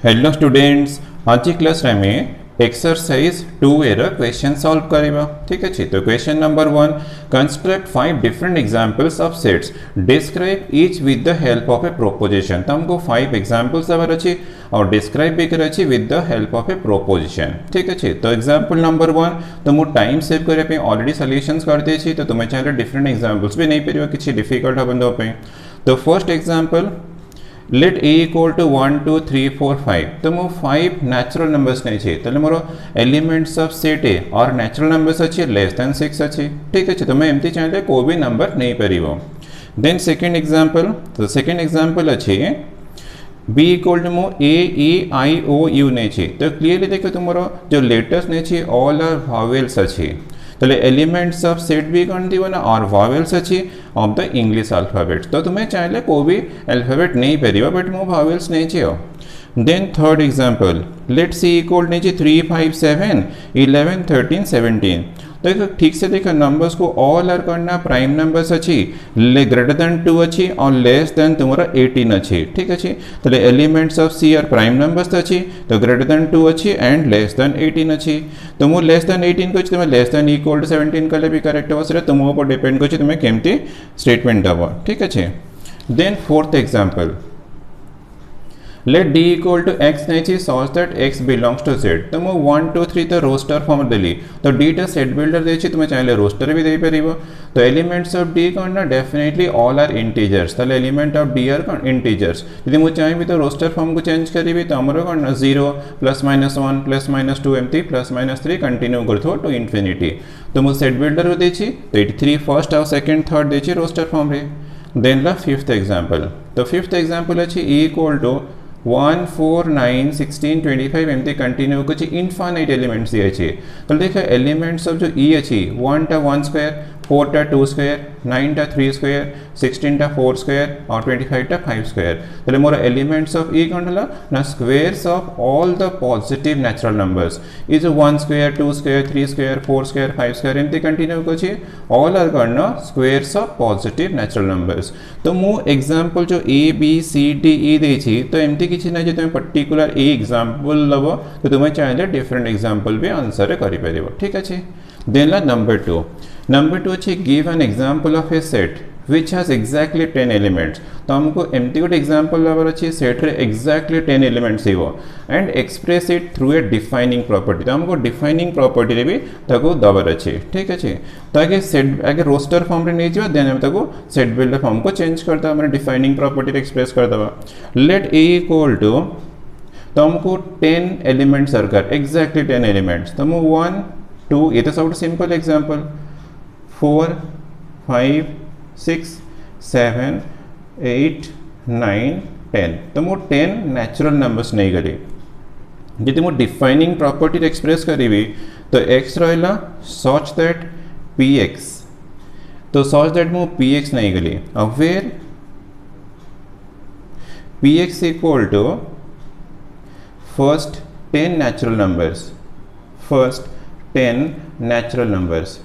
Hello students, आज की class रे में एक्सरसाइज 2 एर क्वेश्चन सॉल्व करिबा। ठीक अछि, तो question number 1, construct 5 different examples of sets, describe each with the help of A proposition. तो हमको 5 एग्जांपल्स देवर अछि और डिस्क्राइब भी कर अछि with the help of A proposition. ठीक अछि, तो एग्जांपल नंबर 1 तो मु टाइम सेव करे पे ऑलरेडी सॉल्यूशंस करते छी, तो तुम्हें चाहे डिफरेंट एग्जांपल्स भी नहीं परिबा, किछि डिफिकल्ट हबंदो पे। तो first example, let A equal to 1 2 3 4 5। तो मो 5 नेचुरल नंबर्स नहीं छे, तो मोर एलिमेंट्स ऑफ सेट ए और नेचुरल नंबर्स अच्छे लेस देन 6 अच्छे। ठीक है, तो मैं एमती चाहे कोई भी नंबर नहीं परिबो। देन सेकंड एग्जांपल, तो सेकंड एग्जांपल अच्छे बी इक्वल टू मो ए ई आई ओ यू नहीं छे, तो क्लियरली देखो तुम जो लेटर्स नहीं छे ऑल आर वॉवेल्स अच्छे। तो एलिमेंट्स ऑफ सेट भी कौन थी ना और वॉवेल्स अच्छी ऑफ द इंग्लिश अल्फाबेट्स। तो तुम्हें चाहे कोई भी अल्फाबेट नहीं परिबा, बट मो वॉवेल्स नहीं चाहिए। Then third example, let C equal नहीं चाहिए 3 5 7 11 13 17। देखो ठीक से देखो नंबर्स को ऑल आर करना प्राइम नंबर्स अच्छी ग्रेटर देन 2 अच्छी और लेस देन तुम्हारा 18 अच्छी। ठीक अच्छी, तो elements of C are prime numbers अच्छी, तो ग्रेटर देन 2 अच्छी एंड लेस देन 18 अच्छी। तो मो लेस देन 18 को तुम्हें लेस देन इक्वल टू 17 कले भी करेक्ट हो, सेटा तुम ऊपर डिपेंड कर तुम्हें केमती स्टेटमेंट दबो। ठीक अच्छे। Then fourth example, let D equal to x नहीं such that x belongs to set. तो मो 1 2 3 तो रोस्टर फॉर्म देली, तो डी टा सेट बिल्डर दे तुम्हें चाहे रोस्टर भी दे पारिबो। तो एलिमेंट्स ऑफ डी कौन ना डेफिनेटली ऑल आर इंटीजर्स, तो एलिमेंट ऑफ डी आर कौन इंटीजर्स। यदि मुझे चाहिए तो रोस्टर फॉर्म को चेंज करी तो आमर कौन ना 0 +-1 +-2 एमती +-3 कंटिन्यू करथो टू इन्फिनिटी। तो मुझे सेट बिल्डर को देछि, तो 83 फर्स्ट और सेकंड थर्ड देछि रोस्टर फॉर्म रे। देन ला फिफ्थ एग्जांपल, तो फिफ्थ एग्जांपल अछि ई इक्वल टू 1 4 9 16 25 एमती कंटिन्यू कुछ इनफाइनाइट एलिमेंट्स दिए छे। तो देखो एलिमेंट्स ऑफ जो ई अछि 1 टा 1 स्क्वायर, 4 टा 2 स्क्वायर, 9 टा 3 स्क्वायर, 16 टा 4 स्क्वायर और 25 टा 5 स्क्वायर। तो मोर एलिमेंट्स ऑफ ई कौन हला ना squares of all the positive natural numbers is 1 square 2 square 3 square 4 square 5 square एमती कंटिन्यू कुछ ऑल आर करना squares of positive natural numbers. तो मु एग्जांपल जो ए बी सी डी ई देछि, तो एमती किछि ना जे तुम पर्टिकुलर ए एग्जांपल लब, तो तुम्हें चाहे डिफरेंट एग्जांपल भी आंसर करि परिबो। ठीक अछि। देन ला नंबर 2, नंबर 2 अच्छे give an example of a set which has exactly 10 elements. तो हमको एमती गोटे एग्जांपल दबार अच्छे सेट रे एक्जाक्टली 10 एलिमेंट्स हो and express it through a defining property. तो हमको डिफाइनिंग प्रॉपर्टी रे भी ताको दबार अच्छे। ठीक अच्छे, तो आगे सेट आगे रोस्टर फॉर्म रे नहीं जा, देन हम ताको सेट बिल्डर फॉर्म को चेंज करता हमने डिफाइनिंग प्रॉपर्टी रे एक्सप्रेस कर दबा। लेट ए इक्वल टू, तो हमको 10 एलिमेंट्स दरकार एक्जाक्टली 10 एलिमेंट्स। तो हम 1 2 ये तो सब सिंपल एग्जांपल 4 5 6 7 8 9 10। तो मो 10 नेचुरल नंबर्स नहीं करी। यदि मो डिफाइनिंग प्रॉपर्टी एक्सप्रेस करी तो एक्स रहा सच दैट पी एक्स, तो सच दैट मो पी एक्स नहीं करी। अब where P x equal to first 10 natural numbers, first 10 natural numbers.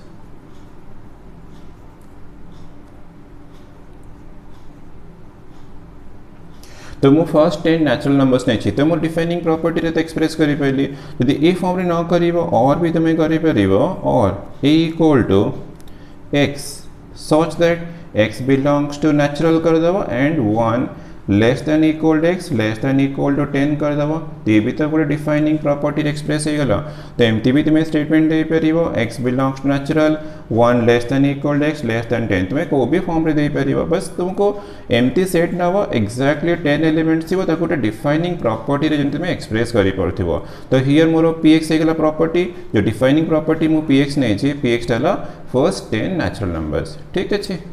तो मो फर्स्ट 10 नेचुरल नंबर्स नहीं चाहिए, तो मो डिफाइनिंग प्रॉपर्टी रे तो एक्सप्रेस करि पइली। यदि ए फॉर्म रे न करिवो और भी तुम करि परिवो, और A equal to x such that x belongs to natural कर दबो and 1 less than equal to x less than equal to 10 कर दबो। तो ये भी तो पूरे डिफाइनिंग प्रॉपर्टी एक्सप्रेस हो गला। तो एमती भी तुम्हें स्टेटमेंट दे परिवो x belongs to natural 1 less than equal to x less than 10, तुम्हें को भी फॉर्म रे दे परिवो। बस तुमको एमती सेट ना हो एक्जाक्टली 10 एलिमेंट्स थी ताको डिफाइनिंग प्रॉपर्टी रे जंतु में एक्सप्रेस करि परथिवो। तो हियर मोर पी एक्स गला प्रॉपर्टी जो डिफाइनिंग प्रॉपर्टी मु पी एक्स नहीं छी, पी एक्स डाला फर्स्ट 10 नेचुरल नंबर्स। ठीक अच्छे।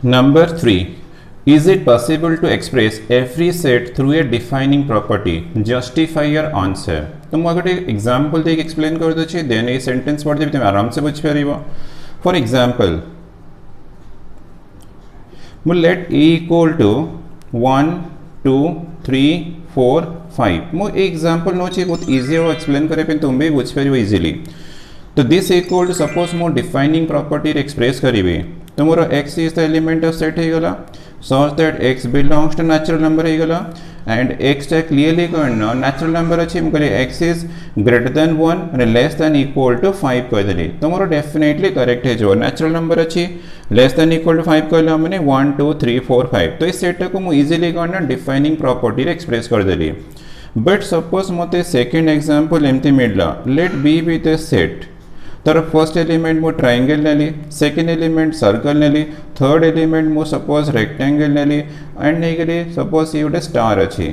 Number 3, is it possible to express every set through a defining property? Justify your answer। तो मैं गोटे एग्जांपल देख एक्सप्लेन कर दे, देन ये सेंटेंस पढ़ देबे तुम आराम से बुझ पारिबो। फॉर एग्जांपल, मु लेट ए इक्वल टू 1 2 3 4 5। मु एग्जांपल नो बहुत इजी हो एक्सप्लेन करे पे तुम भी बुझ पारिबो इजीली। तो दिस इक्वल टू सपोज मो डिफाइनिंग प्रॉपर्टी एक्सप्रेस करी तो मोर x is the element of set हो गला such that x belongs to natural number हो गला एंड x टा क्लियरली कहना नेचुरल नंबर अच्छी मुझे x इज ग्रेटर देन 1 माने लेस देन इक्वल टू 5 कहदेली तो मोर डेफिनेटली करेक्ट है जो नेचुरल नंबर अच्छी लेस देन इक्वल टू 5 कहला माने 1 2 3 4 5 तो इस सेट को मुझे इजीली कहना डिफाइनिंग प्रॉपर्टी एक्सप्रेस करदेली बट सपोज मते सेकंड एग्जांपल एमती मिलला let B with a set तर फर्स्ट एलिमेंट मु ट्रायंगल नेली सेकंड एलिमेंट सर्कल नेली थर्ड एलिमेंट मु सपोज रेक्टेंगल नेली एंड नेगली सपोज ये गोटे स्टार अच्छी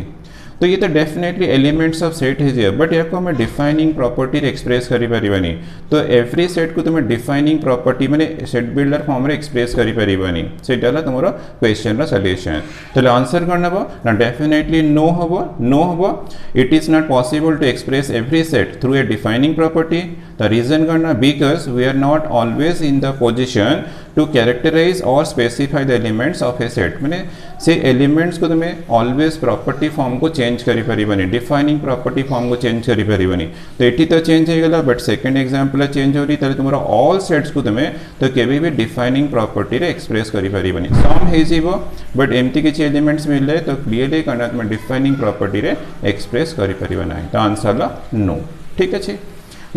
तो ये तो डेफिनेटली एलिमेंट्स ऑफ सेट है बट या को मैं डिफाइनिंग प्रॉपर्टी एक्सप्रेस करि परिबानी तो एवरी सेट को तुम डिफाइनिंग प्रॉपर्टी माने सेट बिल्डर फॉर्म रे एक्सप्रेस करि परिबानी सेटा ला तुमरो क्वेश्चन रा सॉल्यूशन तो आंसर करना बो ना डेफिनेटली नो हबो it is not possible to express every set through a defining property the reason करना because we are not always in the position to characterise or specify the elements of a set माने से elements को तुम्हें always property form को change करि परिबनी defining property form को change करि परिबनी तो एटी तो चेंज हो गला बट सेकंड एग्जांपल चेंज हो रही ताले तुमरा ऑल सेट्स को तुम्हें तो केबे भी डिफाइनिंग प्रॉपर्टी रे एक्सप्रेस करि परिबनी सम हे जीवो बट एमती किछि एलिमेंट्स मिलले तो क्लियरली करना तुम डिफाइनिंग प्रॉपर्टी रे एक्सप्रेस करि परिबना तो आंसर ला नो ठीक अछि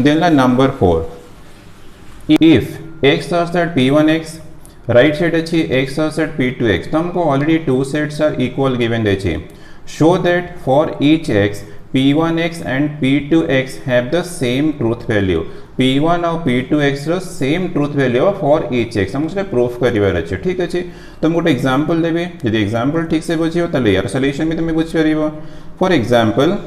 देन ला number 4 if x such that p1x right side अच्छी x such that p2x तो हमको already two sets are equal given देछि show that for each x p1x and p2x have the same truth value p1 और p2x रो same truth value for each x हमको proof करिवार अछि ठीक अछि तो गोटे एग्जांपल देबे यदि एग्जांपल ठीक से बुझियो तले यार सॉल्यूशन भी तुम बुझ परिबो for example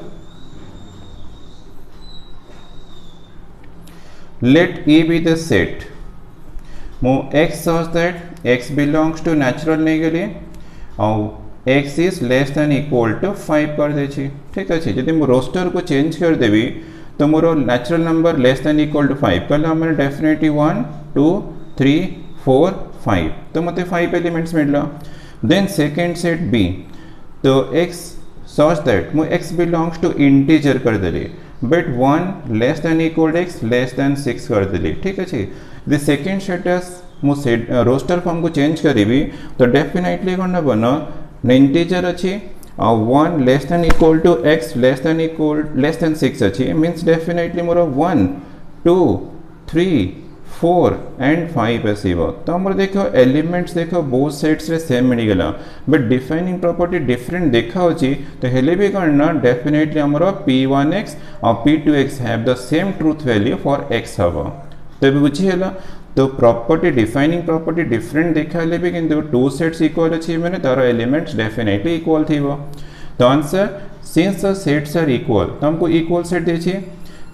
let E be the set move x such that x belongs to natural नेगली और x is less than equal to 5 कर दे ठीक अच्छे यदि मो रोस्टर को चेंज कर देवी तो मोर natural number less than equal to 5 कल मैंने डेफिनेटली 1 2 3 4 5 तो मत 5 एलिमेंट्स मिलला देन सेकेंड सेट B तो x such that मो x belongs to इंटीजर कर देली but 1 less than equal x less than 6 कर देली ठीक अच्छे द सेकेंड स्टेटस मु सेट रोस्टर फॉर्म को चेंज करी तो डेफिनेटली कौन बना इंटीजर अच्छी 1 less than equal to x less than 6 अच्छी मीन्स डेफिनेटली मोर 1 2 3 4 एंड 5 आसो तो आम देखो एलिमेंट्स देखो बोथ सेट्स रे सेम मिलगला बट डिफाइनिंग प्रॉपर्टी डिफरेंट देखा तो हेले भी कौन ना डेफिनेटली आमर p1x और p2x have the same truth value for x हम तो बुझीगला तो प्रॉपर्टी डिफाइनिंग प्रॉपर्टी डिफरेंट देखा भी किंतु टू सेट्स इक्वल अच्छी मैंने तार एलिमेंट्स डेफिनेटली इक्वल थी तो answer since the sets are equal तो हमको इक्वल सेट देखिए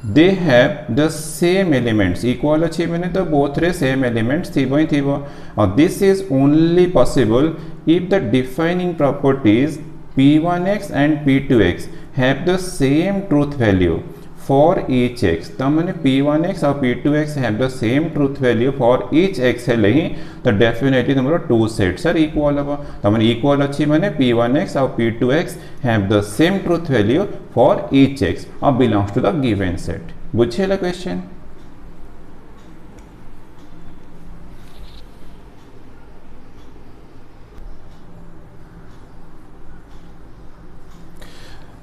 they have the same elements equal अच्छी मैंने तो बोथ रे सेम एलिमेंट्स थी और this is only possible if the defining properties p1x and p2x have the same truth value for each x तो मैंने p1x और p2x have the same truth value for each x है ही तो definitely तुम्हारा to sets are equal हम तो मैंने equal अच्छी मैंने p1x और p2x have the same truth value for each x और belongs to the given set बुझेला question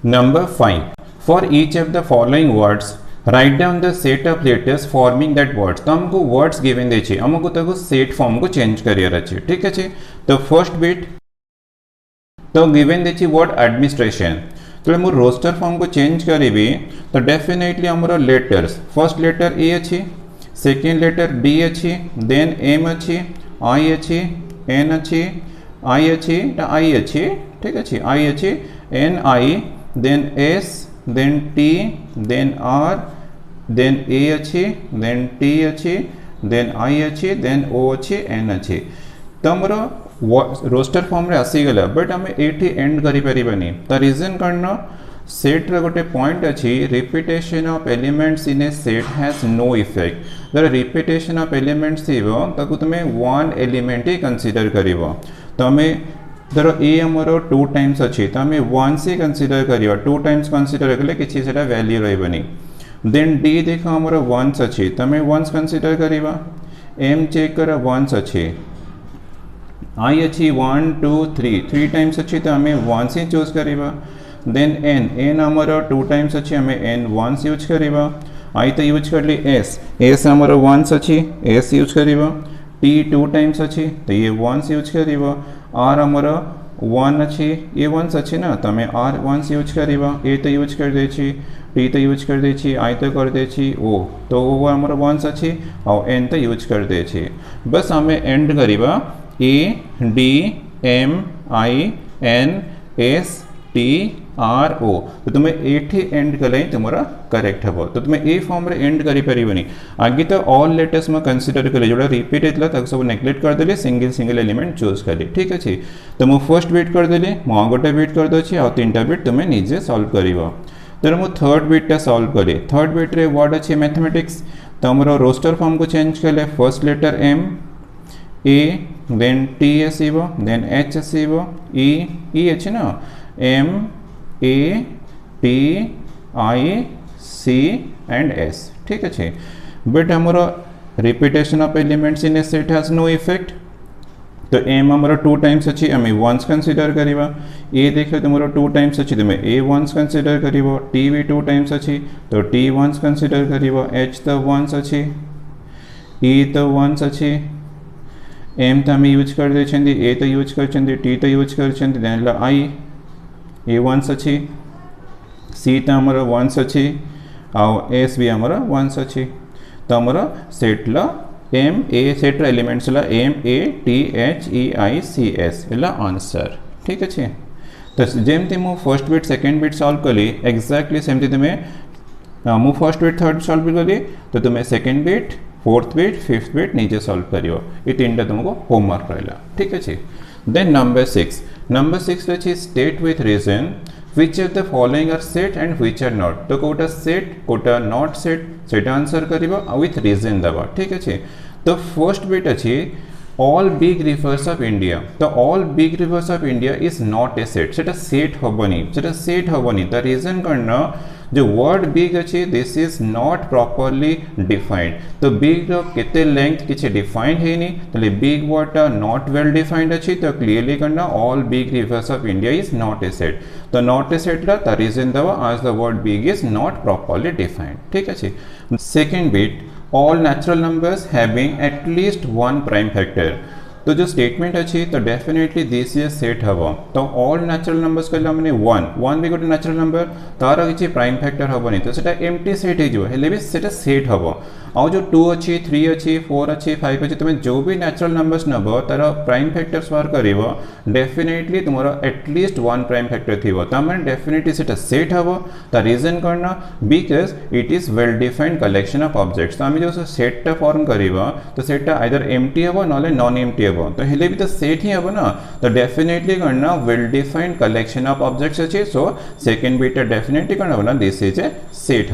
number 5 For each of the following words, write down the set of letters forming that words. तो हमको words given देछि हमको ताको set form को change career अछि ठीक अछि तो फर्स्ट बिट तो given देछि word administration तो हम रोस्टर फॉर्म को चेंज करिबी तो डेफिनेटली हमर लेटर्स फर्स्ट लेटर ए अछि सेकंड लेटर डी अछि देन एम अछि आई अछि एन अछि आई अछि तो आई अछि ठीक अछि आई अछि N I then S then T then R then A अच्छी then T अच्छी then I अच्छी then O अच्छी N अच्छी तो हमरो रोस्टर फॉर्म रे आसीगला बट आम एटी एंड करि परिबनी त रीजन करना सेट रे गोटे पॉइंट अच्छी repetition of elements in a set has no effect जरा रिपीटेशन ऑफ एलिमेंट्स थीबो ताकू तुमे वन एलिमेंट ही कंसीडर करिवो तो हमें धरो ए आमर 2 टाइम्स अच्छी तो आम 1 से कंसीडर करियो 2 टाइम्स कंसीडर कले किछि सेटा वैल्यू रहबनी देन डी देख आमर वन्स अच्छी तमें वन्स कंसीडर करवा एम चेक कर वन्स अच्छी आई अच्छी 1 2 3 टाइम्स अच्छी तो आम वन्स ही चूज करवा देन एन एन आमर 2 टाइम्स अच्छी आम एन वन्स यूज करवा आई तो यूज कर ली एस एस आमर वन्स अच्छी एस यूज करवा टी 2 टाइम्स अच्छी तो ये वन्स यूज करवा आर आमर 1 अच्छी ये वन्स अच्छी ना तो आम आर वन्स यूज करवा ए तो यूज कर दे टी तो यूज कर दे आई तो कर दे ओ तो वो आमर वन्स अच्छी और एन तो यूज कर दे बस आम एंड करवा A D M I N S T R O तो तुम्हें एठी एंड कले तुम करेक्ट हम तो तुम्हें ए फॉर्म रे एंड करि परिबनी आगे तो ऑल लेटर्स में कंसीडर कले जोड़ा रिपीट होता तक सब नेग्लेक्ट कर देली सिंगल सिंगल एलिमेंट चूज कली ठीक अच्छे तो मु फर्स्ट बिट कर देली मु गोटे बिट कर दे आ 3टा बिट तुम्हें निजे सॉल्व करिवो तो मु थर्ड बिटा सॉल्व करी थर्ड बिट रे वर्ड अच्छे मैथमेटिक्स तो हमर रोस्टर फॉर्म को चेंज कले first letter M A then T आसो देन एच आसो ई अच्छे ना M A T I C and S ठीक अच्छे बट हमर repetition of elements in a set has no effect तो एम हमर 2 टाइम्स अच्छी आम वन्स कंसीडर करवा ए देख तुम 2 टाइम्स अच्छी तुम ए वन्स कंसीडर कर टी भी 2 टाइम्स अच्छी तो टी वन्स कंसीडर कर एच तो वन्स अच्छी ई तो वन्स अच्छी एम तो आम यूज कर दे ए तो यूज कर टी तो यूज कर आई ए वन्स अच्छी सी तो आमर वन्स अच्छी आउ एस भी आमर वन्स अच्छी तो आमर सेट एम ए सेट्र elements M A T H E I C S है आंसर ठीक अच्छे तो जमती मु first bit second bit solve कली एक्जाक्टली सेमती तुम्हें मु फर्स्ट बिट थर्ड सॉल्व कली तो तुम्हें second bit fourth bit fifth bit निजे सॉल्व करियो ये 3टा तुमको होमवर्क रहा ठीक अच्छे देन नंबर 6 अच्छी state with reason which of the following are set and which are not तो कोटा सेट कोटा नॉट सेट आंसर करिबा विथ रीजन दबा ठीक अच्छे तो फर्स्ट बिट अच्छे all big rivers of India तो all big rivers of India is not a set सेटा सेट हबनी द रीजन करना जो वर्ड बिग अच्छे this is not properly defined तो बिग केते लेंथ किसी डिफाइंड है नहीं तो big word not well defined अच्छी तो क्लियरली करना all big rivers of India is not a set तो not a set the reason दवा as the word big is not properly defined ठीक अच्छे second bit all natural numbers having at least one prime factor तो जो statement अच्छी तो definitely this is set हम तो ऑल नेचुरल नंबर्स कहले हमने 1 भी गोटे नेचुरल नंबर तार किसी प्राइम फैक्टर हेनी तो सेटा एम्प्टी सेट हो भी सेटा सेट हम आउ जो 2 अच्छी 3 अच्छी 4 अच्छी 5 अच्छी तुम जो भी नेचुरल नंबर्स नब तार प्राइम फैक्टर्स बाहर कर डेफिनेटली तुम एटलिस्ट 1 प्राइम फैक्टर थी तो डेफिनेटली सेटा सेट हम द रीजन करना because it is well defined collection of objects तो आम जो सेटा फॉर्म करवा तो सेटा आइदर एम्प्टी हम ना नॉन एम्प्टी तो हेले भी तो सेट ही हम ना तो डेफिनेटली करना well defined collection of objects अच्छे सो सेकेंड बिट डेफिनेटली करना ना दिस इज ए सेट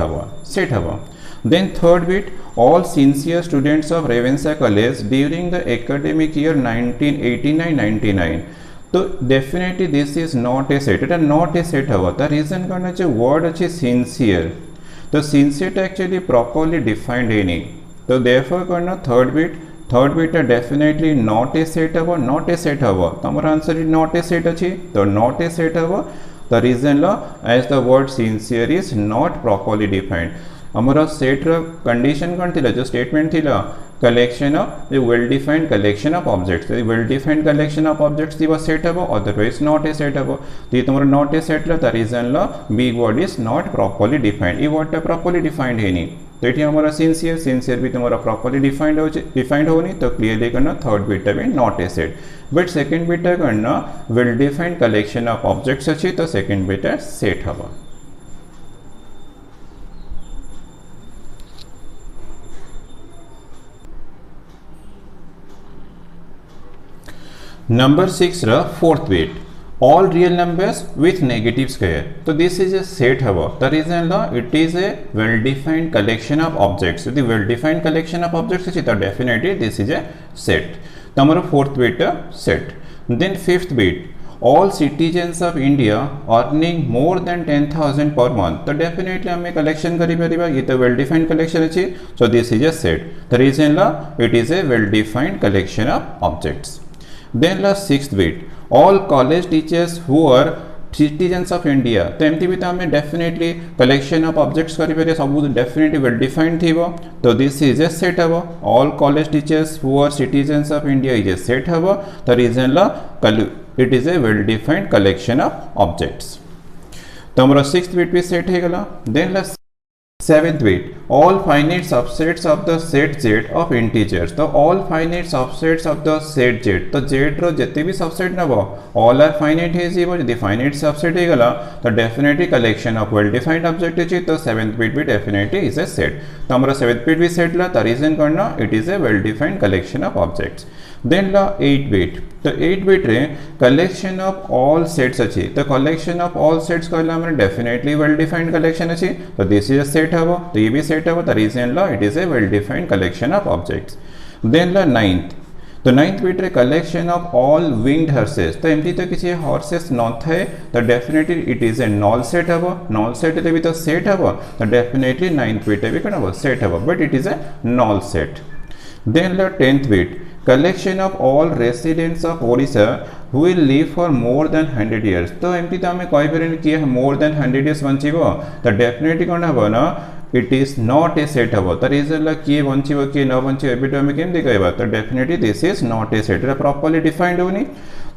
हम then third bit all sincere students of Ravensa College during the academic year 1989-99 तो definitely this is not a set এটা not a set हवा ता reason करना जो word अच्छे सिंसियर तो सिंसियर एक्चुअली प्रॉपर्ली डिफाइंड है नहीं तो देयरफॉर करना third bit definitely not a set हम तो हमारा answer is not a set अच्छी तो नॉट ए सेट हम the reason as the word sincere is not properly defined हमारा सेट कंडीशन कौन थी जो स्टेटमेंट थी collection of well defined collection of objects well defined collection of objects थी set हम अदरवाइज नॉट ए सेट हम तो ये तुम्हारा not a set the reason big word is not properly defined ये वर्ड प्रॉपर्ली डिफाइंड है नहीं तो ये हमारा सिंसियर भी तुम्हारा प्रॉपर्ली डिफाइंड होनी तो क्लियरली करना थर्ड बीटा भी not a set but second bit करना well defined collection of objects अच्छी तो सेकेंड बीटा सेट हम number 6 fourth bit all real numbers with negative square तो this is a set हवा the reason it is a well defined collection of objects the well defined collection of objects अच्छी तो definitely this is a set तो हमारा fourth bit set then fifth bit all citizens of India earning more than 10,000 per month, तो definitely हमें collection करी परिबा, ये तो well defined collection अच्छी, so this is a set. The reason la it is a well defined collection of objects. Then la sixth bit, all college teachers who are citizens of India, तो एमती भी तो हमें definitely collection of objects करी परिया, सब definitely well defined थी वो, तो this is a set हवा. All college teachers who are citizens of India is a set हवा. The reason La it is a well defined collection of objects. तो हमारा sixth bit भी set है गला. Then La seventh bit, all finite subsets of the set Z of integers. तो all finite subsets of the set Z, तो Z रो जितने भी subset ना वो all are finite है जी, वो यदि finite subset है गला तो definitely collection of well defined object है जी, तो seventh bit भी definitely is a set. तो हमारा seventh bit भी set ला, तो reason करना it is a well defined collection of objects. Then La 8 bit, तो 8 bit रे collection of all sets अच्छी, तो collection of all sets कहला हमारे definitely well defined collection अच्छी, तो this is a set है वो, तो ये भी set है वो, तो reason La it is a well defined collection of objects. Then La 9th, तो 9th bit रे collection of all winged horses, तो एमती तो किसी horses not है, तो definitely it is a null set है वो, null set है भी तो set है वो, तो definitely 9th bit है भी करना वो set है वो, but it is a null set. Then La 10th bit, collection of all residents of Odisha who will live for more than 100 years, तो एमती तो हमें कोई भी किए more than 100 years बंचीबो, तो definitely कौन है वो ना it is not a set हबो, तो reason ला किए बंचीबो किए न बंचीबो एबिट हमें केम दिखाइबा, तो definitely this is not a set, properly defined होनी,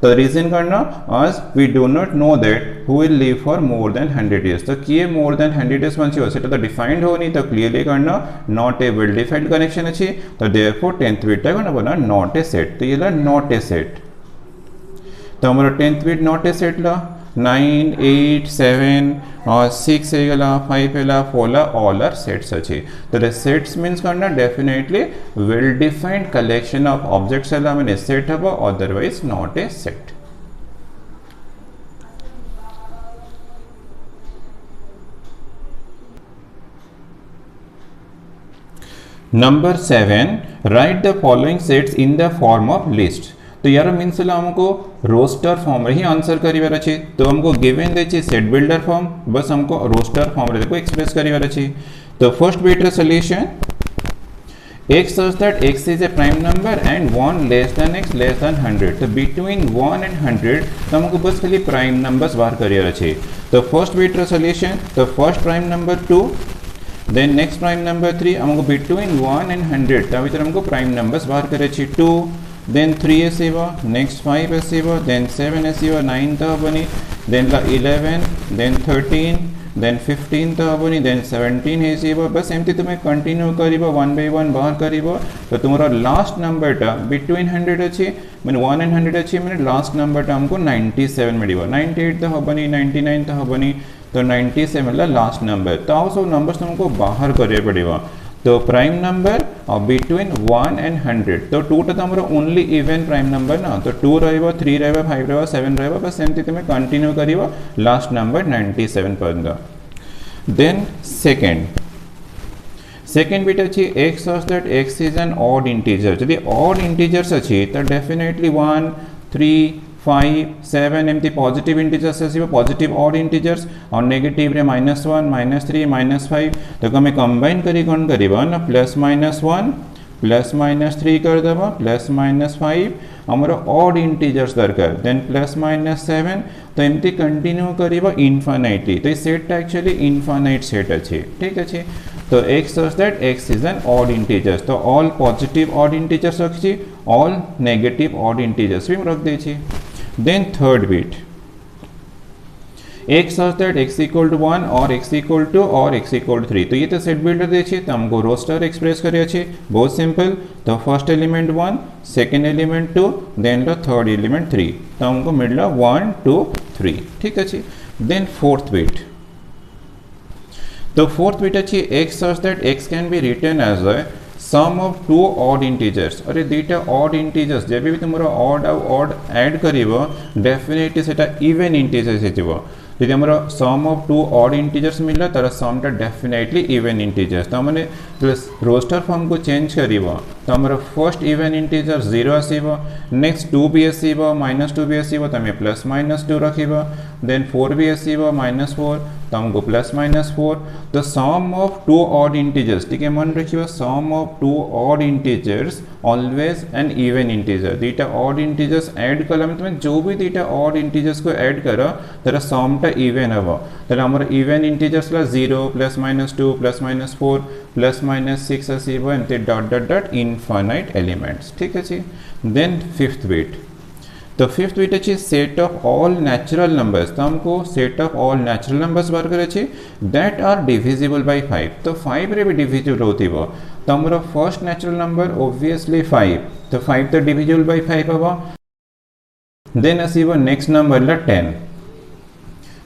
तो reason करना as we do not know that who will live for more than 100 years, तो किए more than 100 years बंचीबो सेटा तो defined होनी, तो clearly करना not a well defined connection अच्छी, तो therefore 10th bit है करना बना not a set, तो ये ला not a set. तो हमारा 10th bit not a set ला 9, 8, 7 और 6 है गला 5 है ला 4 ला all are sets अच्छी, तो the sets means करना definitely well defined collection of objects है ला मैंने set है वो, otherwise not a set. Number 7, write the following sets in the form of list. तो यार मीन्स हमको रोस्टर फॉर्म रे ही आंसर करिवार अछि, तो हमको गिवन दे सेट बिल्डर फॉर्म, बस हमको रोस्टर फॉर्म रे को एक्सप्रेस करिवार अछि. तो फर्स्ट बिट रे solution x such that x is a prime number and 1 less than x less than 100, तो between 1 and 100 तो हमको बस खाली प्राइम नंबर्स बाहर करिवार अछि. तो फर्स्ट बिट रे सॉल्यूशन, तो first prime number 2, then next prime number 3, हमको बिटवीन 1 एंड 100 तो भीतर हमको प्राइम नंबर्स बाहर करे अछि 2, then 3 एसेवा, next 5 एसेवा, then 7 एसेवा, 9 तो बनी, then 11, then 13, then 15 तो बनी, then 17 एसेवा, बस एमती तुम्हें कंटिन्यू करिबो 1 by 1 बाहर करिबो, तो तुम्हारा लास्ट नंबर टा बिटवीन 100 अछि माने 1 and 100 अछि माने लास्ट नंबर टा हमको 97 मिलिबो, 98 तो बनी, 99 तो बनी, तो 97 ला लास्ट नंबर, तो आओ सब नंबर्स तुमको बाहर करे पड़ेगा. तो प्राइम नंबर और बिटवीन 1 and 100, तो 2 टा तो हमारा ओनली इवन प्राइम नंबर ना, तो 2 रहइबो, 3 रहइबो, 5 रहइबो, 7 रहइबो, बस एमती तुमे कंटिन्यू करिबो लास्ट नंबर 97 पर्यंत. देन सेकंड बिट अछि x such that x is an odd integer, यदि odd integers अछि तो डेफिनेटली 1, 3, 5, 7 एमती पॉजिटिव इंटीजर्स आसीबो, पॉजिटिव ऑड इंटीजर्स, और नेगेटिव रे -1, -3, -5, तो हमें कंबाइन करी कोन करिबो ना +-1 +-3 कर देबो, +-5 हमरो ऑड इंटीजर्स दरकार, देन +-7, तो एमती कंटिन्यू करिबो इनफाइनाइटली, तो इस सेट एक्चुअली इनफाइनाइट सेट अछि, ठीक अछि. तो x such that x is an odd integers, तो all positive odd integers रखछि, all negative odd integers भी रख दै छी. Then third bit, x such that x equal to 1 or x equal to or x equal to 3, तो ये तो set builder दे छी, तो हमको रोस्टर एक्सप्रेस करे अछि, बहुत सिंपल. तो first element 1, second element 2, then the third element 3, तो हमको मिलला 1, 2, 3, ठीक अछि. देन फोर्थ बिट, तो फोर्थ बिट अछि x such that x can be written as a sum of two odd integers, अरे दुईटा odd integers जब भी तुमरो odd और odd ऐड करिवो डेफिनेटली सेटा इवन इंटीजर्स हेतिबो. यदि हमरा सम ऑफ टू ऑड इंटीजर्स मिलला तार सम टा डेफिनेटली इवन इंटीजर्स, तो माने तो रोस्टर फॉर्म को चेंज करिवो तो हमर फर्स्ट इवन इंटीजर 0 आसीबो नेक्स्ट 2 भी आसीबो -2 भी आसीबो तमे +-2 रखिबो देन 4 भी आसीबो -4 तो हमको +-4 the sum of two odd integers ठीक है मन रखिबो sum of two odd integers always an even integer दुईटा ऑड इंटीजर्स ऐड कला में तुम जो भी दुईटा ऑड इंटीजर्स को ऐड करो तार समटा इवन हबो ताले हमर इवन इंटीजर्स ला 0 +-2 +-4 +-6 आसीबो एमते dot dot dot infinite elements ठीक अछि देन फिफ्थ बिट तो फिफ्थ बिट अच्छी set of all natural numbers तो हमको set of all natural numbers बार करे अच्छी दैट आर डिविजिबल बाय 5 तो 5 रे भी डिविजिबल होती वो तो हमरो फर्स्ट नेचुरल नंबर ऑब्वियसली 5 तो 5 तो डिविजिबल बाय 5 हबो देन आसीबो नेक्स्ट नंबर ला 10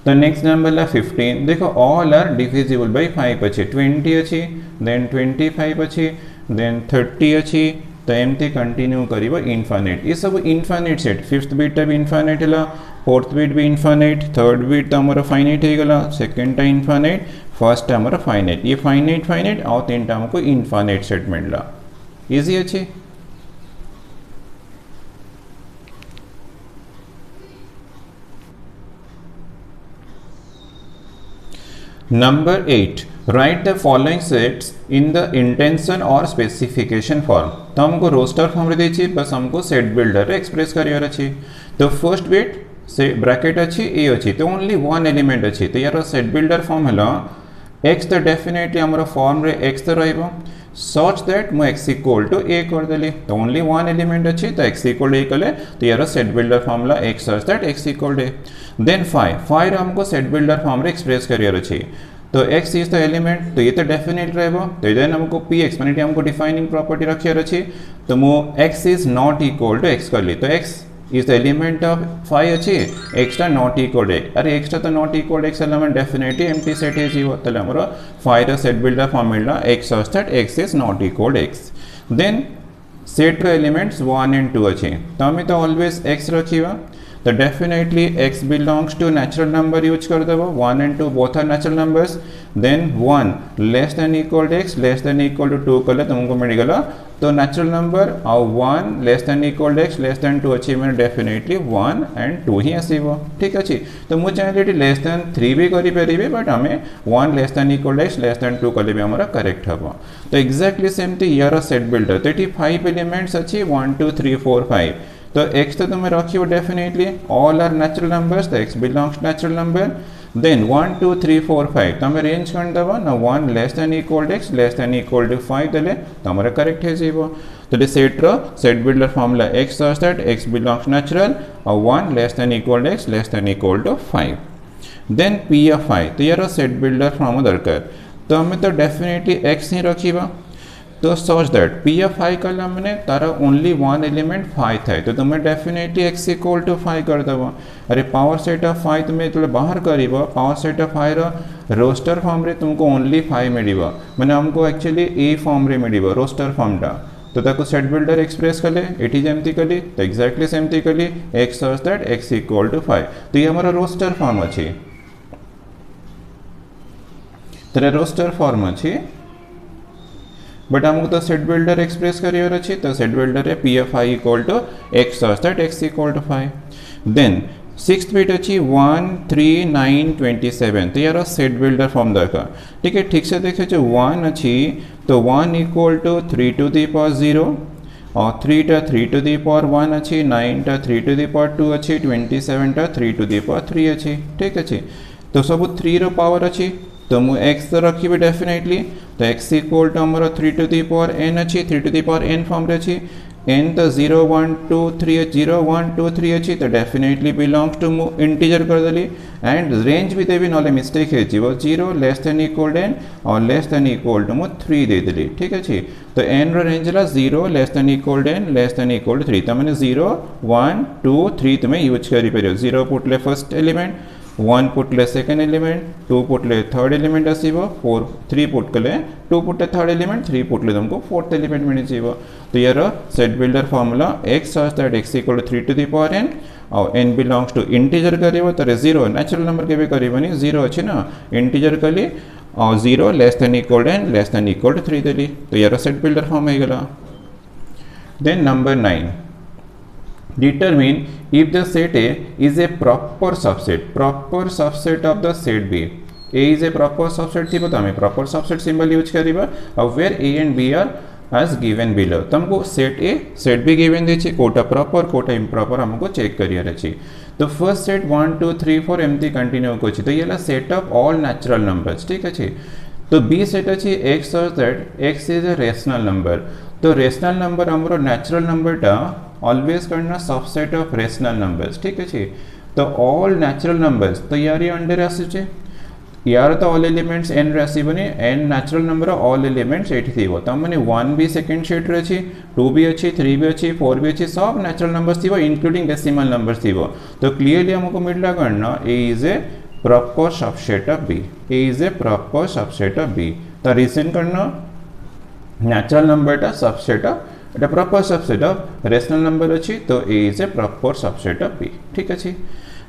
तो नेक्स्ट नंबर ला 15 देखो ऑल आर डिविजिबल बाय 5 अच्छी 20 अच्छी देन 25 अच्छी देन 30 अच्छी तो एमती कंटिन्यू करिबो इनफाइनाइट ये सब इनफाइनाइट सेट फिफ्थ बिट भी इनफाइनाइट हला फोर्थ बिट भी इनफाइनाइट थर्ड बिट तो हमर फाइनाइट हे गला सेकंड टा इनफाइनाइट फर्स्ट टा हमर फाइनाइट ये फाइनाइट फाइनाइट और तीन टा हमको इनफाइनाइट सेट मिलला इजी अछि Number 8. Write the following sets in the intention or specification form. तो हमको रोस्टर फॉर्म रे देछि बस हमको सेट बिल्डर एक्सप्रेस करियर अछि तो फर्स्ट बिट से ब्रैकेट अछि ए अछि तो ओनली वन एलिमेंट अछि तो यार सेट बिल्डर फॉर्म हला x तो डेफिनेटली हमर फॉर्म रे x तो रहइबो such that मु x इक्वल टू a कर देली तो ओनली वन एलिमेंट अछि तो x इक्वल टू a कले तो यार set builder formula x such that x equal to then 5 हमको सेट बिल्डर फॉर्म रे एक्सप्रेस करियर अछि तो x इज द एलिमेंट तो ये तो डेफिनेट रहबो तो देन हमको px माने हमको डिफाइनिंग प्रॉपर्टी रखियर अछि तो मु x is not equal to x करली तो x is the element of 5 अछि x टा नॉट इक्वल टू अरे x टा तो not equal to x element definitely empty set हे जीवो तले हमरो 5 रा set builder formula x such that x is not equal to x then set रा एलिमेंट्स 1 एंड 2 अछि तो हमें तो ऑलवेज x रखिबा तो definitely x belongs to natural number use कर देबो 1 and 2 both are natural numbers then 1 less than equal to x less than equal to 2 कले तुमको मिल गला तो नेचुरल नंबर और 1 less than equal to x less than 2 अछि में definitely 1 and 2 ही आसीबो ठीक अछि तो मु चाहेली लेस देन 3 भी करि परिबे बट हमें 1 less than equal to x less than 2 कले भी हमरा करेक्ट हबो तो एग्जैक्टली सेम थी यार सेट बिल्डर तो 5 एलिमेंट्स अछि 1 2 3 4 5 तो x तो तुम्हें रखियो definitely all are natural numbers तो x belongs natural number then 1 2 3 4 5 तो हमें रेंज कर देबो ना 1 less than equal to x less than equal to 5 देले तो हमरा करेक्ट हे जीवो तो the set builder formula x such that x belongs natural और 1 less than equal to x less than equal to 5 then p of 5 तो यार set builder form दरकार तो हमें तो डेफिनेटली x ही रखिबा तो सच दैट p of 5 कलम में तारा ओनली वन एलिमेंट 5 था तो तुम्हें डेफिनेटली x इक्वल टू 5 कर देबो अरे पावर सेट ऑफ 5 तुम्हें तो बाहर करिबो पावर सेट ऑफ 5 रो रोस्टर फॉर्म रे तुमको ओनली 5 मिलिबो माने हमको एक्चुअली a फॉर्म रे मिलिबो रोस्टर फॉर्म टा तो ताको सेट बिल्डर एक्सप्रेस कले एठी जेमती कली तो एग्जैक्टली सेमती कली x such that x equal to 5 तो ये हमारा रोस्टर फॉर्म अछि तेरे रोस्टर फॉर्म अछि बट हमको तो सेट बिल्डर एक्सप्रेस करियर अछि तो सेट बिल्डर है p of i equal to x such that x equal to 5 then sixth bit अच्छी 1 3 9 27 तो यार सेट बिल्डर फॉर्म दरकार ठीक है ठीक से देखे जो 1 अच्छी तो 1 equal to 3 to the power 0 और 3 टा 3 टू द पावर 1 अच्छी 9 टा 3 टू द पावर 2 अच्छी 27 टा 3 टू द पावर 3 अच्छी ठीक अच्छी तो सब 3 रो पावर अच्छी तो मु x तो रखी डेफिनेटली तो x इक्वल टू हमरो 3 टू द पावर n अच्छी 3 to the power n form रे अच्छी n तो 0 1 2 3 0 1 2 3 अच्छी तो डेफिनेटली बिलोंग्स टू मु इंटीजर कर देली एंड रेंज भी देबी नले मिस्टेक है जीवो 0 less than equal to n और लेस देन इक्वल टू मु 3 दे देली ठीक अछि तो n रो रेंज ला 0 less than equal to n less than equal to 3 त माने 0 1 2 3 तुमे यूज करि परियो 0 पुट ले फर्स्ट एलिमेंट 1 पुट ले सेकंड एलिमेंट 2 पुट ले थर्ड एलिमेंट आसीबो 4 3 पुट कले 2 पुट ले थर्ड एलिमेंट 3 पुट ले तुमको फोर्थ एलिमेंट मिल जीवो तो यार set builder formula x such that x equal to 3 to the power n और n belongs to इंटीजर करिवो तो 0 नेचुरल नंबर के भी करिवनी 0 अछि ना इंटीजर कली और 0 less than equal to n less than equal to 3 देली तो यार सेट बिल्डर फॉर्म हो गला. Then number 9 determine if the set A is a proper subset of the set B. A is a proper subset थी तो हमें proper subset symbol use करिबा और where A and B are as given below. तुमको set A set B given देछि कोटा proper कोटा improper हमको चेक करियर अछि. तो फर्स्ट सेट 1 2 3 4 एमती कंटिन्यू कोछि तो येला set of all natural numbers ठीक अछि. तो बी सेट अछि x such that x is a rational number. तो रेशनल नंबर हमरो नेचुरल नंबरटा ऑलवेज करना सबसेट ऑफ रेशनल नंबर्स ठीक अछि. तो ऑल नेचुरल नंबर्स तो यार ये अंडर आसुचे यार तो all elements n रासिबनी n natural number all elements 8 थिबो त माने 1 भी सेकंड सेट रे अछि 2 भी अछि 3 भी अछि 4 भी अछि सब नेचुरल नंबर्स थिबो इंक्लूडिंग डेसिमल नंबर्स थिबो. तो क्लियरली हमको मिलला करना a is a proper subset of b. a is a proper subset of b. तो रीजन करना नेचुरल नंबरटा सबसेट ऑफ एटा proper subset of rational number अछि तो a is a proper subset of b ठीक अछि.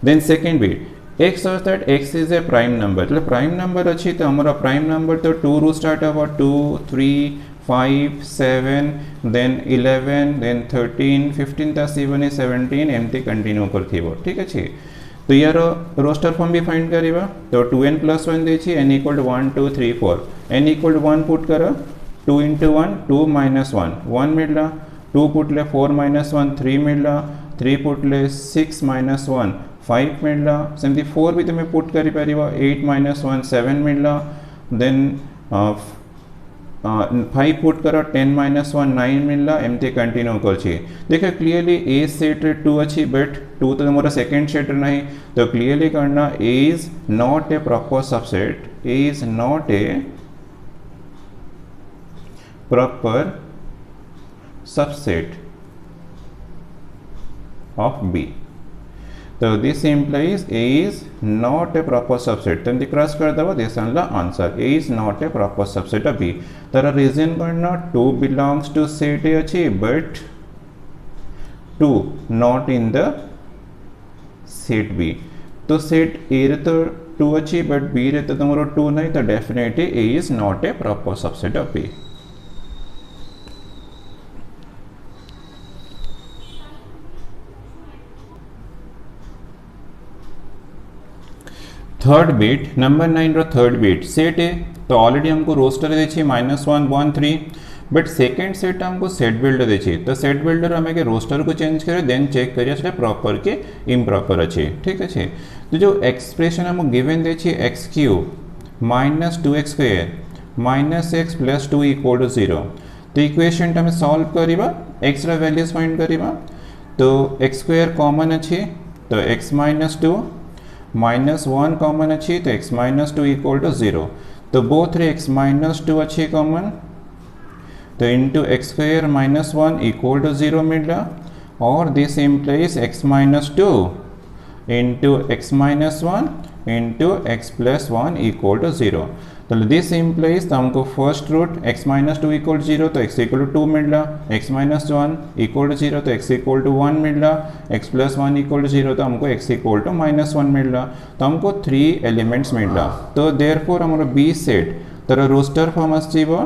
Then second bit x such that x is a prime number. मतलब prime number अच्छी तो हमारा प्राइम नंबर तो 2 रू स्टार्ट होगा 2 3 5 7 देन 11 देन 13 15 तक 17 एमती कंटिन्यू करथिबो ठीक अछि. तो यार रोस्टर फॉर्म भी फाइंड करिबा तो 2n + 1 देछि n = 1 2 3 4 n = 1 पुट करो 2 × 1 2 - 1 1 मिलला 2 पुटले 4 - 1 3 मिलला 3 पुटले 6 - 1 5 मिलला सेमती 4 भी तुम्हें पुट करी परिबा 8 - 1 7 मिलला देन 5 पुट करो 10 - 1 9 मिलला एमती कंटिन्यू करछि. देखो क्लियरली ए सेट 2 अछि बट 2 तो मोर सेकंड सेट नहीं तो क्लियरली करना a is not A proper subset. a is not A proper subset of B. So this implies A is not a proper subset. Then the cross कर दबो this is the answer. A is not a proper subset of B. Tara reason करना 2 belongs to set A अच्छी but 2 not in the set B. तो set A रे तो 2 अच्छी but B रे तो तुम्हारो 2 नहीं तो definitely A is not a proper subset of B. Third bit number 9 रो थर्ड बिट सेट ए तो ऑलरेडी हमको रोस्टर देछि -1 1 3 बट सेकंड सेट हमको सेट बिल्डर देछि तो सेट बिल्डर हमें के रोस्टर को चेंज करे देन चेक करिया से प्रॉपर के इम्प्रॉपर अछि ठीक अछि. तो जो एक्सप्रेशन हमको गिवन देछि x³ - 2x² - x + 2 = 0 तो इक्वेशन हमें सॉल्व करिबा x रा वैल्यूज फाइंड करिबा तो x² कॉमन अछि तो x - 2 -1 कॉमन अच्छी तो x - 2 = 0 तो बोथ रे x - 2 अच्छी कॉमन तो इंटू x² - 1 = 0 मिला और this implies x - 2 into x - 1 into x + 1 = 0. तो दिस इम्प्लाइज तो हमको फर्स्ट रूट x - 2 = 0 तो x = 2 मिला x - 1 = 0 तो x = 1 मिला x + 1 = 0 तो हमको x = -1 मिला तो हमको 3 एलिमेंट्स मिला. तो देयरफॉर हमारा बी सेट तर रोस्टर फॉर्म आसीबो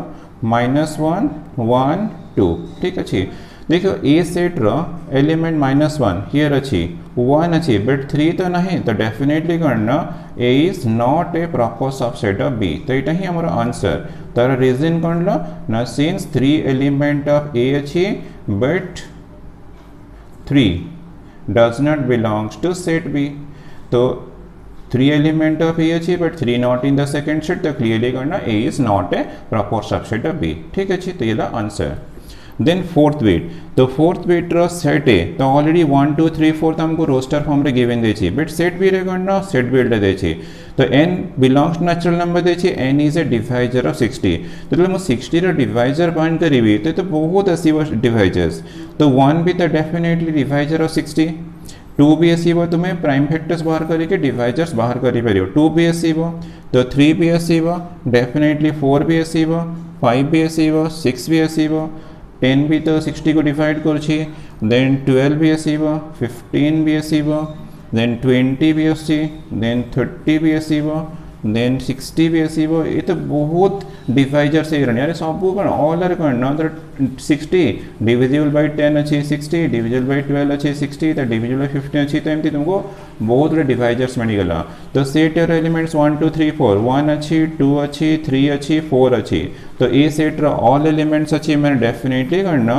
-1 1 2 ठीक अछि. देखो ए सेट रो एलिमेंट -1 हियर अछि 1 अछि बट 3 तो नहीं तो डेफिनेटली करना A is not a proper subset of B. तो इटा ही हमारा आंसर तारा रीजन करना ना सिंस 3 एलिमेंट ऑफ A अछि but 3 does not belongs to set B. तो 3 एलिमेंट ऑफ A अछि but 3 not in the second set तो क्लियरली करना A is not a proper subset of B. ठीक अछि तो ये ला आंसर. देन फोर्थ बिट तो फोर्थ बिट रो सेट ए तो ऑलरेडी 1 2 3 4 तो हमको रोस्टर फॉर्म रे गिवन देछि बट सेट बी रे करना सेट बिल्डर देछि तो n belongs to natural number देछि n is a divisor of 60 तो मतलब 60 रो डिवाइजर फाइंड करिबी तो बहुत आसीबो डिवाइजर्स तो 1 भी तो डेफिनेटली डिवाइजर ऑफ 60 2 भी आसीबो तुम्हें प्राइम फैक्टर्स बाहर करके डिवाइजर्स बाहर करि परियो 2 भी आसीबो तो 3 भी आसीबो डेफिनेटली 4 भी आसीबो 5 भी आसीबो 6 भी आसीबो 10 भी तो 60 को डिवाइड करछि देन 12 भी आसीबो 15 भी आसीबो देन 20 भी आसी देन 30 भी आसीबो देन 60 भी आसीबो ये तो बहुत डिवाइजर से रहनी अरे सब कौन ऑल आर कौन ना तो 60 डिविजिबल बाय 10 अच्छी 60 डिविजिबल बाय 12 अच्छी 60 तो डिविजिबल बाय 15 अच्छी तो एमती तुमको बहुत गुड डिवाइजर्स मिलगला तो सेट यर एलिमेंट्स 1 2 3 4 1 अच्छी 2 अच्छी 3 अच्छी 4 अच्छी तो ए सेट र ऑल एलिमेंट्स अच्छी मैंने डेफिनेटली करना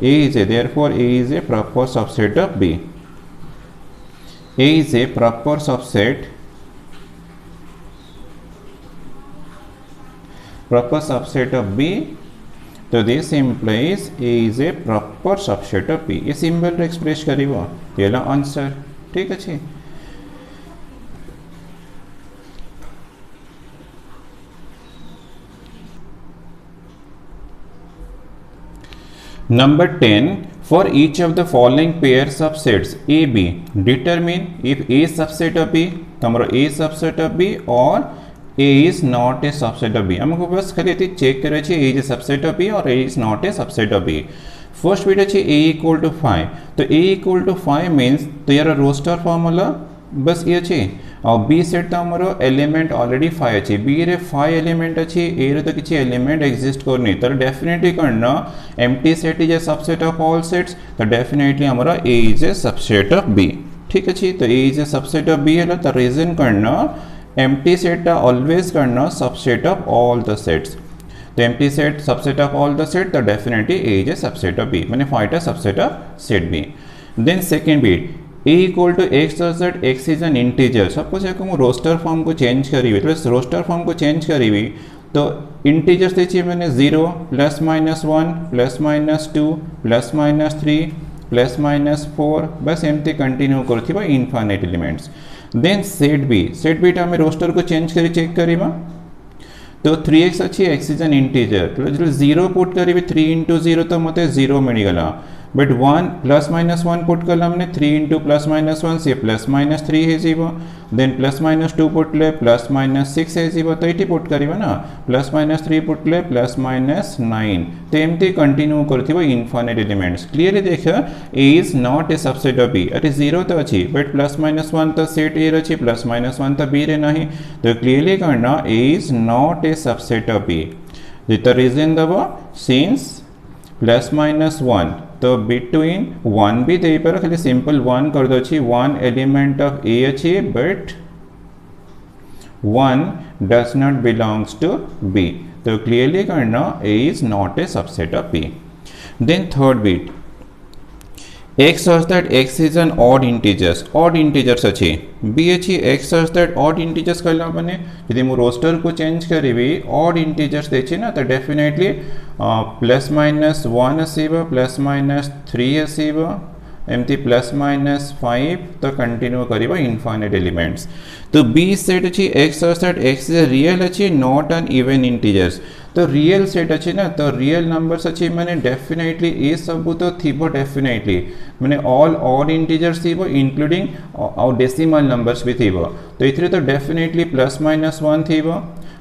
A is A therefore A is a proper subset of B A is a proper subset of B तो this implies A is a proper subset of B ये symbol express करिवो येला answer ठीक अछि Number 10 for each of the following pairs of sets A B determine if A subset of B तमरो A subset of B or A is not a subset of B हमको बस खाली ये check करे छे A is a subset of B और A is not a subset of B first bit अच्छे A equal to 5 तो A equal to 5 means तो यार रोस्टर फॉर्मूला बस ये अच्छे और B सेट तो हमारो एलिमेंट ऑलरेडी 5 अच्छे B रे 5 एलिमेंट अच्छे A रे तो किसी एलिमेंट एग्जिस्ट करनी तो डेफिनेटली करना empty set is a subset of all sets तो डेफिनेटली हमारा A is a subset of B ठीक अच्छे तो A is a subset of B है तो रीजन करना empty set always करना subset of all the sets तो empty set subset of all the set तो definitely A is a subset of B मैंने find a subset of set B then second bit A equal to x such that x is an integer suppose मैं roster form को change करी हुई तो roster form को change करी हुई तो integers देखिए मैंने 0 plus minus 1 plus minus 2 plus minus 3 plus minus 4 बस एमती कंटिन्यू करथि बा infinite elements then set B आम रोस्टर को चेंज करी चेक करिबा तो 3x अच्छी x इज एन इंटीजर तो जो 0 पुट करी 3 into 0 तो मते 0 मिलगला बट 1 प्लस माइनस 1 पुट कला हमने 3 into प्लस माइनस 1 से प्लस माइनस 3 है जीवो देन प्लस माइनस 2 पुट ले प्लस माइनस 6 है जीवो तो एटी पुट करिबा ना प्लस माइनस 3 पुट ले प्लस माइनस 9 तो एमती कंटिन्यू करथिबो इनफाइनाइट एलिमेंट्स क्लियरली देखा A is not a subset of B अरे 0 तो अछि बट प्लस माइनस 1 तो सेट ए अछि प्लस माइनस 1 तो B रे नहीं तो क्लियरली करना A is not a subset of B the reason दबो सिंस प्लस माइनस 1 तो बिटवीन 1 भी दे पर खाली सिंपल 1 कर दो छी 1 एलिमेंट ऑफ A अछि but 1 does not belongs to B तो क्लियरली करना A is not a subset of B then third bit x such that x is an odd integers अछि b अछि x such that odd integers कहला माने यदि मु roster को change करिवि odd integers देछि ना तो डेफिनेटली प्लस माइनस 1 आसीबो प्लस माइनस 3 आसीबो एमती प्लस माइनस 5 तो कंटिन्यू करिबो इनफाइनाइट एलिमेंट्स तो b सेट अछि x such that x is a real अछि not an even integers तो रियल सेट अच्छे ना तो रियल नंबर्स अच्छे मैंने डेफिनेटली ये सब तो थीबो डेफिनेटली मैंने all odd integers Thibaut including और डेसिमल नंबर्स भी थीबो तो इतने तो definitely plus minus 1 Thibaut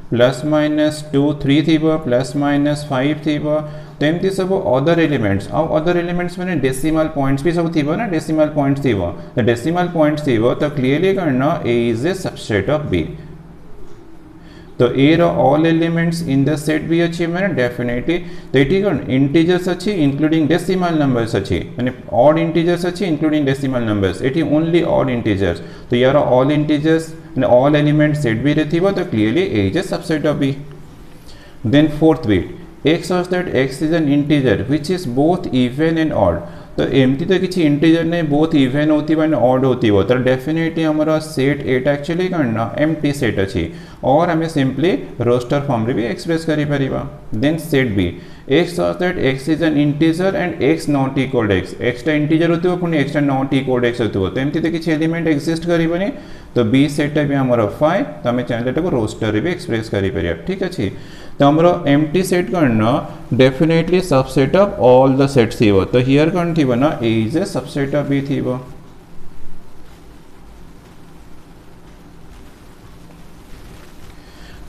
plus minus 2 3 Thibaut plus minus 5 Thibaut तो एमती सब अदर एलिमेंट्स और अदर एलिमेंट्स मैंने डेसिमल पॉइंट्स भी सब थीबो ना डेसिमल पॉइंट्स थीबो तो डेसिमल पॉइंट्स थीबो तो क्लियरली करना A is a subset of B तो A row all elements in the set भी अच्छी मैंने डेफिनेटली तो ये कौन इंटीजर्स अच्छी इंक्लूडिंग डेसिमल नंबर्स अच्छी मैंने ऑड इंटीजर्स अच्छी including decimal numbers it only odd integers तो यार all integers all elements set भी रहती हो तो clearly A is a subset of B then fourth bit x such that x is an integer which is both even and odd तो एमती तो किसी इंटीजर ने बहुत इवन होती है ऑड होती हो तो डेफिनेटली हमारा सेट एट एक्चुअली करना एम्प्टी सेट अच्छी और हमें सिंपली रोस्टर फॉर्म रे भी एक्सप्रेस करी परिबा then set B x such that x is an integer and x not equal to x x टा इंटीजर होती हो पुनी x टा not equal to x होती हो तो एमती तो किसी एलिमेंट एग्जिस्ट करिबनी तो b सेट भी हमारा 5 तो हमें चाहिए को रोस्टर रे भी एक्सप्रेस करी परिबा ठीक अछि तो हमारा एम्प्टी सेट करना definitely subset of all the sets थीबो तो हियर कौन थीबो ना A is a subset of B थीबो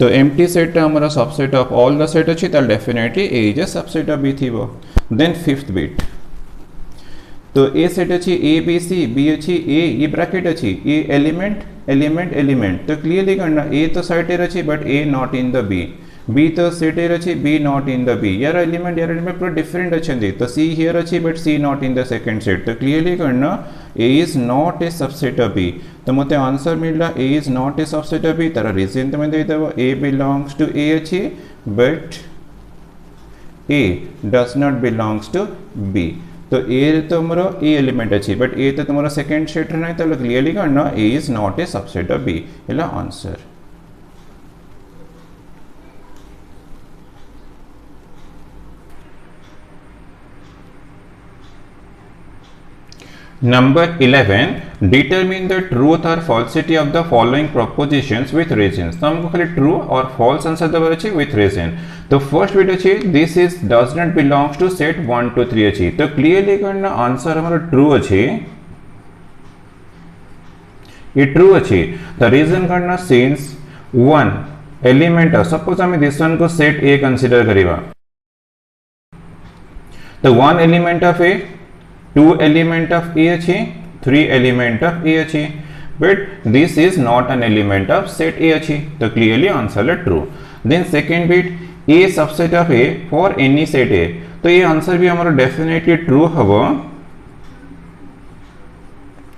तो एम्प्टी सेट हमारा subset of all the set अछि तो definitely A is a subset of B थीबो देन फिफ्थ बिट तो ए सेट अच्छी ए बी सी बी अच्छी ए ये ब्रैकेट अच्छी ए एलिमेंट एलिमेंट एलिमेंट तो क्लियरली करना ए तो साइटेर अच्छी but A not in the B तो सेटेर अच्छी B not in the B यार एलिमेंट पूरा डिफरेंट अच्छे तो सी हियर अच्छी but C not in the second set तो क्लियरली करना A is not a subset of B तो मत आंसर मिलला A is not a subset of B तार रीजन तुम देदेव ए बिलोंग्स टू ए अच्छी but a does not belongs to B तो A तुम ए एलिमेंट अच्छी बट ए तो तुम सेकेंड सेट ना तो क्लियरली करना A is not a subset of B एला answer Number 11. Determine the truth or falsity of the following propositions with reasons. तो हमको खाली true और false आंसर देवर अच्छी with reason. तो first bit अच्छी this is does not belongs to set 1 2 3 अच्छी तो clearly करना आंसर हमारा true अच्छी ये true अच्छी तो reason करना since 1 element of suppose हमें this one को set A consider करेगा तो 1 element of A 2 element of A अच्छी 3 element of A अच्छी but this is not an element of set A अच्छी तो clearly answer है true. Then second bit A subset of A for any set A तो ये answer भी हमारा definitely true होगा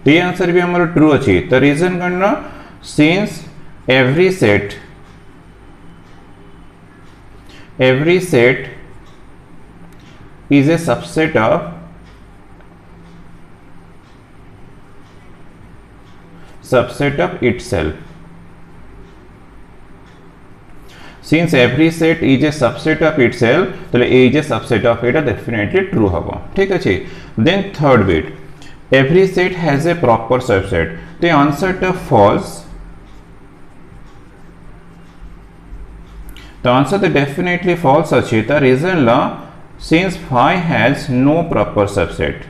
तो ये आंसर भी हमारा true अच्छी तो reason करना since every set is a subset of itself. Since every set is a subset of itself, तो A is a subset of it definitely true होगा ठीक है Then third bit, every set has a proper subset. तो answer to false. तो answer तो definitely false अच्छी तो reason ला since phi has no proper subset.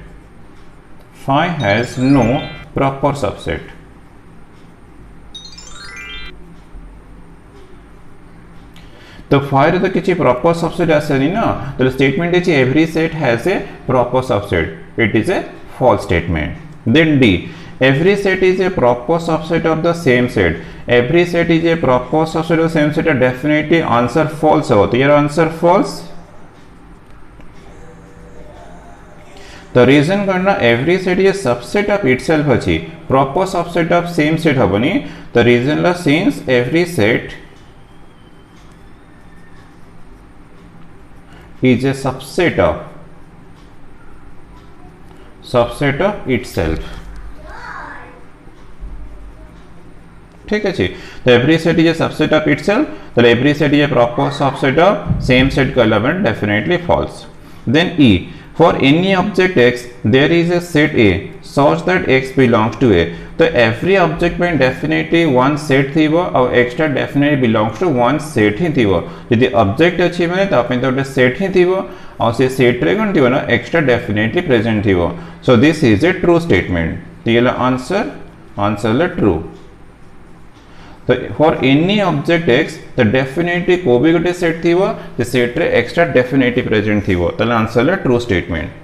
Phi has no proper subset. तो फायर तो किसी प्रॉपर सबसेट आसे नहीं ना तो स्टेटमेंट है every set has a proper subset it is a false statement then D every set is a proper subset of the same set every set is a proper subset of same set definitely answer false हो तो यार answer false तो reason करना every set is a subset of itself अछि proper subset of same set हबनी तो रीजन ला since every set is a subset of itself ठीक है तो every set is a subset of itself तो every set is a proper subset of same set का element definitely false then E for any object X there is a set A such that x belongs to A तो every object में definitely one set थीवो और extra definitely belongs to one set ही थीवो यदि object अच्छी बने तो अपने तो set ही थीवो और से set रे कौन थीवो ना extra definitely present थीवो so this is a true statement तो ये ला answer ला true तो for any object x तो definitely को भी गोटे set थीवो तो set रे extra definitely present थीवो तो ला answer La true statement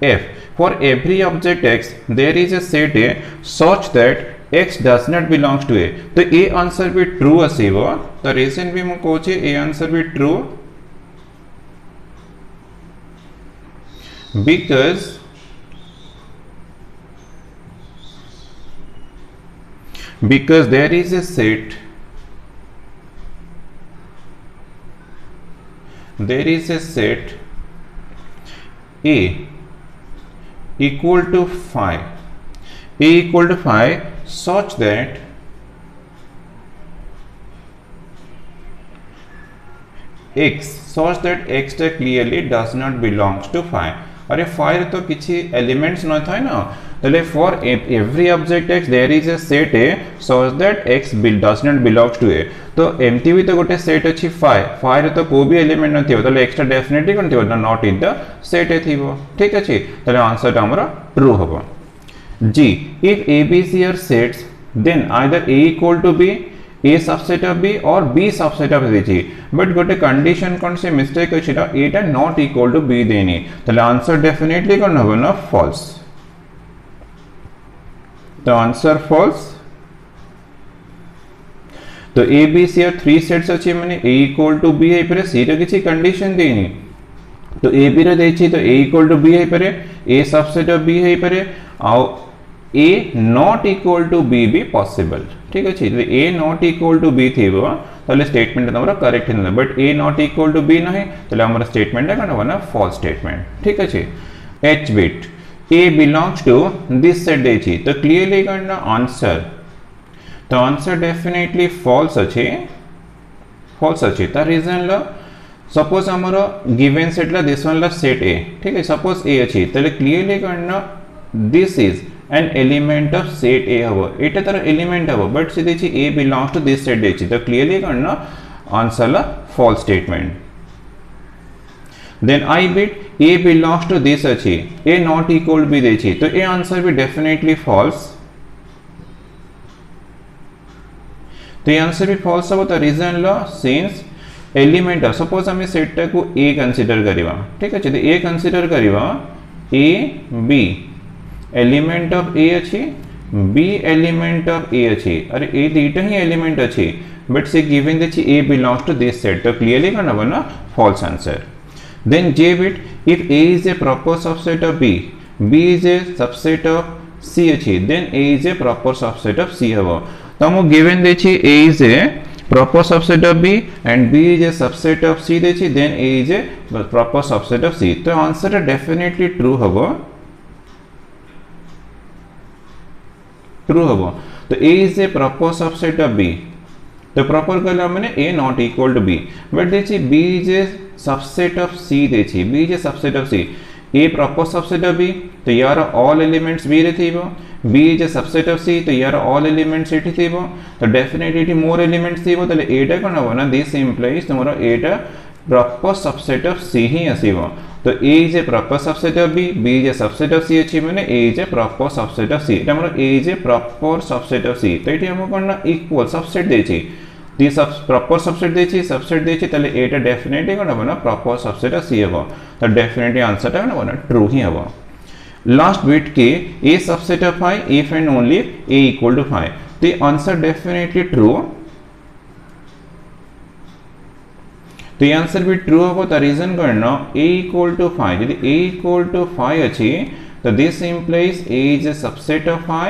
F for every object x there is a set A such that x does not belongs to A तो A answer भी true आसीबो तो reason भी मु कोचे A answer भी true because there is a set A equal to phi A equal to phi such that x clearly does not belongs to phi अरे phi तो किसी elements न था ना तो for every object x there is a set A such that x does not belongs to A तो एमती भी तो गोटे सेट अछि phi तो को भी एलिमेंट न थिबो तो एक्स्ट्रा डेफिनेटली कोन थिबो not in the set A थिबो ठीक अछि तो आंसर हमरा ट्रू होबो G if a b c are sets then either A equal to B A subset of B और B subset of A but गोटे कंडीशन कौन से मिस्टेक अछि ना एटा नॉट इक्वल टू B देनी तो आंसर डेफिनेटली कोन होबो ना फॉल्स तो आंसर फॉल्स। तो A B C are three sets अच्छे माने ए इक्वल टू बी है पर सी रे किसी कंडीशन देनी तो ए बी रे देछि तो ए इक्वल टू बी है पर ए सबसेट ऑफ बी है पर आउ A not equal to B भी पॉसिबल ठीक अछि तो A not equal to B थिबो ताले स्टेटमेंट हमर करेक्ट हिन but A not equal to B नहीं ताले हमर स्टेटमेंट कोन बना फॉल्स स्टेटमेंट ठीक अछि H bit A belongs to this set देछि तो क्लियरली करना आंसर तो आंसर डेफिनेटली फॉल्स अच्छे ता रीजन लो सपोज हमर गिवन सेट ला दिस वन ला सेट ए ठीक है सपोज ए अच्छी तले क्लियरली करना this is an element of set A हबो एटा तार एलिमेंट हबो बट से देछि ए बिलोंग्स टू दिस सेट देछि तो क्लियरली करना आंसर ला फॉल्स स्टेटमेंट देन आई bit A belongs to this अच्छी ए नॉट इक्वल बी देछि तो ए आंसर भी डेफिनेटली फॉल्स तो ये आंसर भी फॉल्स हो तो रीजन लो सिंस एलिमेंट सपोज हमें सेट को ए कंसीडर करिवा ठीक अछि तो ए कंसीडर करिवा A B element of A अछि बी एलिमेंट ऑफ ए अछि अरे ए दीटा ही एलिमेंट अछि बट से गिवन देछि ए बिलोंग्स टू दिस सेट तो क्लियरली करना बना false answer then J bit if A is a proper subset of B B is a subset of C अछि then A is a proper subset of C हबो तो हम given देछि a is a proper subset of b and b is a subset of c देछि then a is a proper subset of c तो answer definitely true हबो तो a is a proper subset of b तो proper कहला माने a not equal to b but देछि b is a subset of c देछि b is a subset of c a proper subset of b तो यार all elements b रे थिबो b is a subset of c तो यार all elements एठी थिबो तो डेफिनेटली मोर एलिमेंट्स थिबो तले एटा कोन हो ना this implies तुमरो Etah proper subset of c ही आसीबो तो a is a proper subset of b b is a subset of c अछि माने a is a proper subset of c एटा हमरो a is a proper subset of c तो एठी हम कोन ना equal subset देछि ती सब प्रॉपर सबसेट देछि तले एटा डेफिनेटली कोन हो ना प्रॉपर सबसेट ऑफ c हबो तो डेफिनेटली आंसर ता कोन ना ट्रू ही हबो लास्ट बिट के a subset of i if and only if a equal to 5 तो ये आंसर डेफिनेटली ट्रू तो ये आंसर भी ट्रू होगा तो रीजन करना a equal to 5 यदि a equal to 5 अच्छी तो this implies a is a subset of i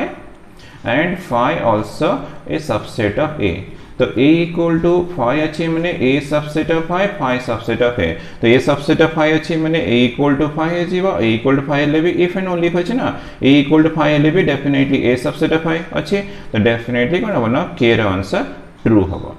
and 5 also a subset of a तो a equal to 5 अच्छी मैंने a subset of 5 subset of a तो ये सबसेट ऑफ 5 अच्छी मैंने a equal to 5 है जीवा a equal to 5 ले भी if and only if अच्छी ना a equal to 5 ले भी डेफिनेटली a सबसेट ऑफ 5 अच्छी तो डेफिनेटली कौन होगा ना के आंसर ट्रू होगा।